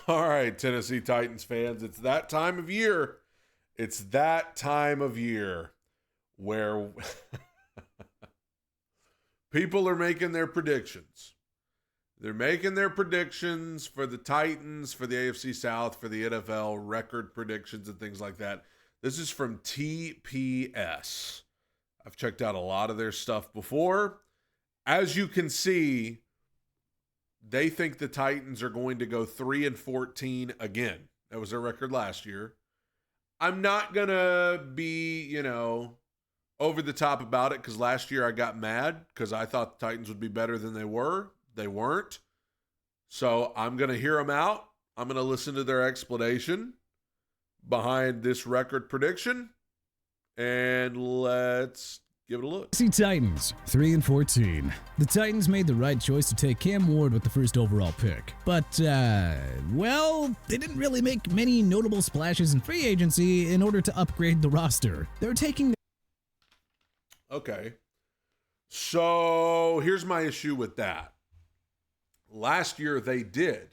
All right, Tennessee Titans fans, it's that time of year. It's that time of year where people are making their predictions. They're making their predictions for the Titans, for the AFC South, for the NFL, record predictions and things like that. This is from TPS. I've checked out a lot of their stuff before. As you can see, they think the Titans are going to go 3-14 again. That was their record last year. I'm not going to be, over the top about it because last year I got mad because I thought the Titans would be better than they were. They weren't. So I'm going to hear them out. I'm going to listen to their explanation behind this record prediction. And let's give it a look. See Titans, 3-14. The Titans made the right choice to take Cam Ward with the first overall pick. But, they didn't really make many notable splashes in free agency in order to upgrade the roster. They're taking... Okay. So here's my issue with that. Last year they did.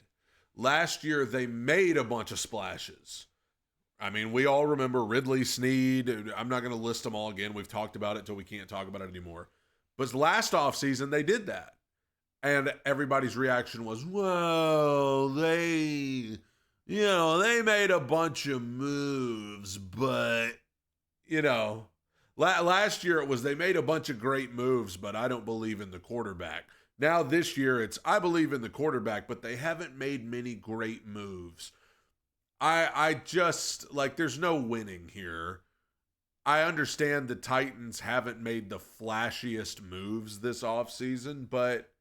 Last year they made a bunch of splashes. I mean, we all remember Ridley, Snead. I'm not going to list them all again. We've talked about it till we can't talk about it anymore. But last offseason, they did that. And everybody's reaction was, whoa, they made a bunch of moves. But, last year it was they made a bunch of great moves, but I don't believe in the quarterback. Now this year it's I believe in the quarterback, but they haven't made many great moves. I just, there's no winning here. I understand the Titans haven't made the flashiest moves this offseason, but,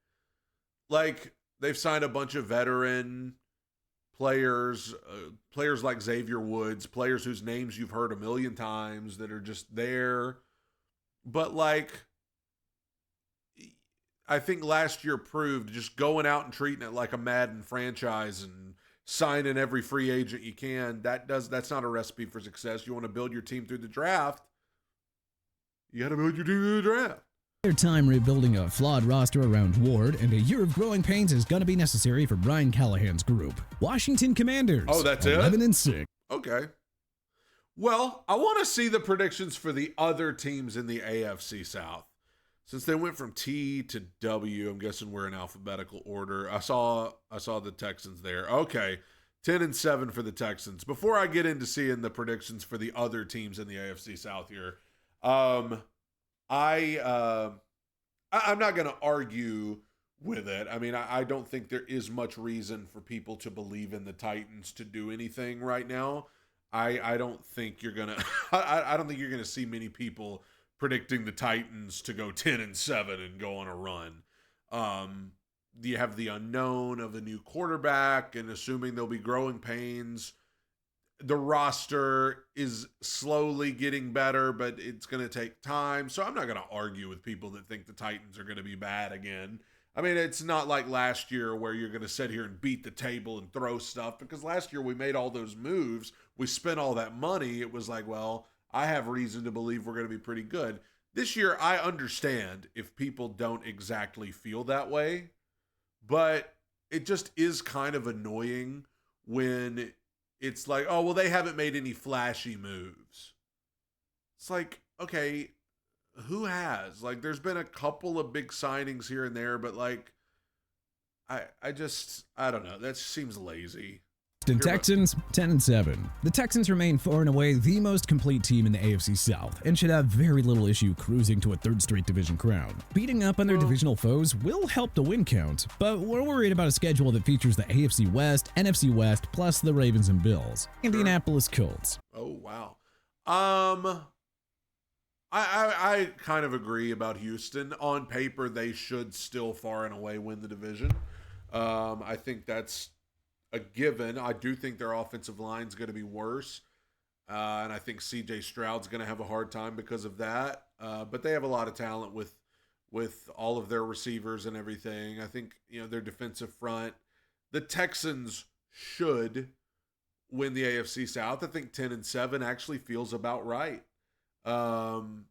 they've signed a bunch of veteran players, players like Xavier Woods, players whose names you've heard a million times that are just there. But, I think last year proved just going out and treating it like a Madden franchise and signing every free agent you can, that's not a recipe for success. You want to build your team through the draft, you got to build your team through the draft. Their time rebuilding a flawed roster around Ward, and a year of growing pains is going to be necessary for Brian Callahan's group. Washington Commanders. Oh, that's 11-6. Okay. Well, I want to see the predictions for the other teams in the AFC South. Since they went from T to W, I'm guessing we're in alphabetical order. I saw the Texans there. Okay, 10-7 for the Texans. Before I get into seeing the predictions for the other teams in the AFC South here, I'm not going to argue with it. I mean, I don't think there is much reason for people to believe in the Titans to do anything right now. I don't think you're gonna. I don't think you're gonna see many people predicting the Titans to go 10-7 and go on a run. You have the unknown of a new quarterback and assuming there'll be growing pains. The roster is slowly getting better, but it's going to take time. So I'm not going to argue with people that think the Titans are going to be bad again. I mean, it's not like last year where you're going to sit here and beat the table and throw stuff, because last year we made all those moves. We spent all that money. It was like, well, I have reason to believe we're going to be pretty good. This year, I understand if people don't exactly feel that way, but it just is kind of annoying when it's like, oh, well, they haven't made any flashy moves. It's like, okay, who has? There's been a couple of big signings here and there, but I don't know. That seems lazy. Texans, 10-7. The Texans remain far and away the most complete team in the AFC South and should have very little issue cruising to a third straight division crown. Beating up on their divisional foes will help the win count, but we're worried about a schedule that features the AFC West, NFC West, plus the Ravens and Bills. Indianapolis Colts. Oh, wow. I kind of agree about Houston. On paper, they should still far and away win the division. I think that's a given. I do think their offensive line is going to be worse. And I think CJ Stroud's going to have a hard time because of that. But they have a lot of talent with all of their receivers and everything. I think, their defensive front. The Texans should win the AFC South. I think 10-7 actually feels about right.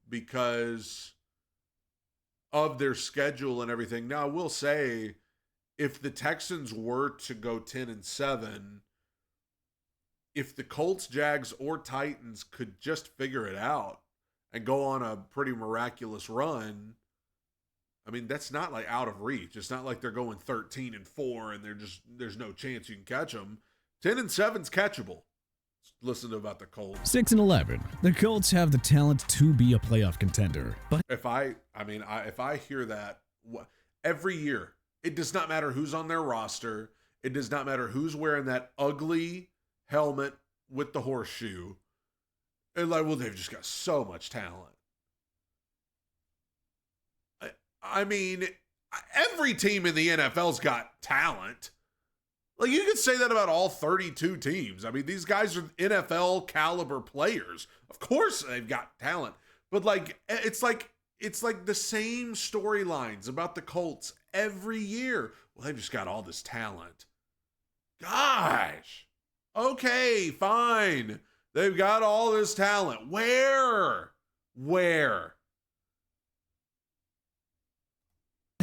Because of their schedule and everything. Now, I will say, if the Texans were to go 10-7, if the Colts, Jags, or Titans could just figure it out and go on a pretty miraculous run, I mean, that's not like out of reach. It's not like they're going 13-4 and there's no chance you can catch them. 10-7's catchable. Listen to about the Colts. 6-11. The Colts have the talent to be a playoff contender, but If I hear that every year, it does not matter who's on their roster. It does not matter who's wearing that ugly helmet with the horseshoe. And like, well, they've just got so much talent. I mean, every team in the NFL's got talent. Like, you could say that about all 32 teams. I mean, these guys are NFL caliber players. Of course they've got talent. But like it's like the same storylines about the Colts every year. Well, they've just got all this talent. Gosh. Okay, fine. They've got all this talent. Where?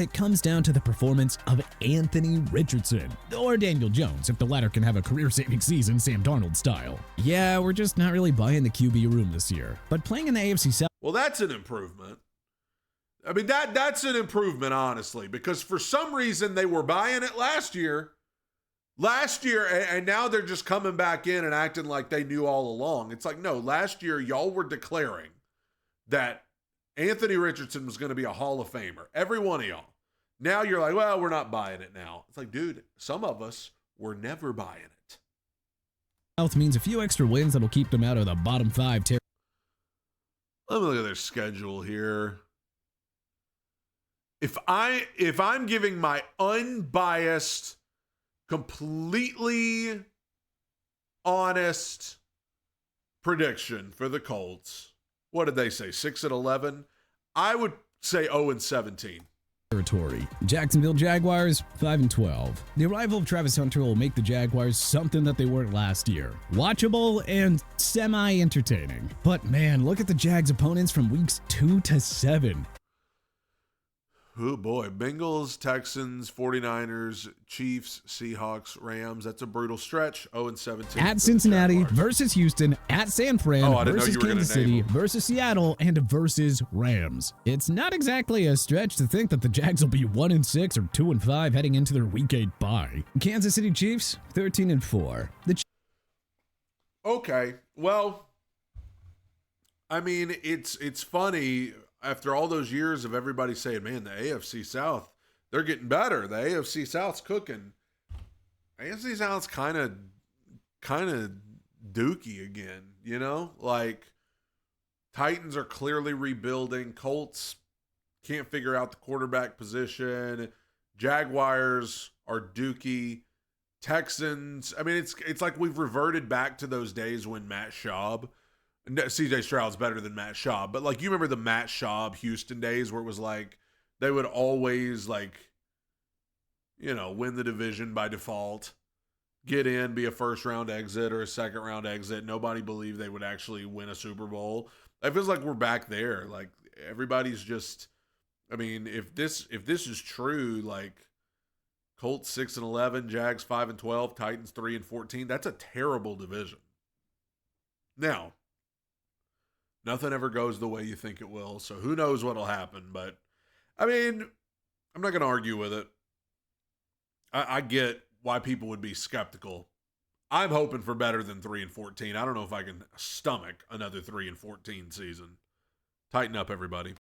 it comes down to the performance of Anthony Richardson, or Daniel Jones, if the latter can have a career-saving season Sam Darnold style. Yeah, we're just not really buying the QB room this year, but playing in the AFC South... Well, that's an improvement. I mean, that's an improvement, honestly, because for some reason they were buying it last year, and now they're just coming back in and acting like they knew all along. It's like, no, last year y'all were declaring that Anthony Richardson was going to be a Hall of Famer. Every one of y'all. Now you're like, well, we're not buying it now. It's like, dude, some of us were never buying it. South means a few extra wins that'll keep them out of the bottom five. Let me look at their schedule here. If I'm giving my unbiased, completely honest prediction for the Colts, what did they say? 6-11? I would say 0-17. Territory. Jacksonville Jaguars 5-12. The arrival of Travis Hunter will make the Jaguars something that they weren't last year. Watchable and semi-entertaining. But man, look at the Jags opponents from weeks 2 to 7. Oh boy, Bengals, Texans, 49ers, Chiefs, Seahawks, Rams. That's a brutal stretch. 0-17. At Cincinnati versus Houston, at San Fran versus Kansas City versus Seattle, and versus Rams. It's not exactly a stretch to think that the Jags will be 1-6 or 2-5 heading into their Week 8 bye. Kansas City Chiefs 13-4. Okay, well, I mean, it's funny. After all those years of everybody saying, man, the AFC South, they're getting better. The AFC South's cooking. AFC South's kind of dookie again, you know? Like, Titans are clearly rebuilding. Colts can't figure out the quarterback position. Jaguars are dookie. Texans, I mean, it's like we've reverted back to those days when Matt Schaub, CJ Stroud's better than Matt Schaub, but like, you remember the Matt Schaub Houston days where it was like they would always, like, you know, win the division by default, get in, be a first round exit or a second round exit. Nobody believed they would actually win a Super Bowl. It feels like we're back there. Like, everybody's just, I mean, if this is true, like, Colts 6-11, Jags 5-12, Titans 3-14, that's a terrible division. Now, nothing ever goes the way you think it will, so who knows what'll happen. But, I mean, I'm not going to argue with it. I get why people would be skeptical. I'm hoping for better than 3-14. I don't know if I can stomach another 3-14 season. Tighten up, everybody.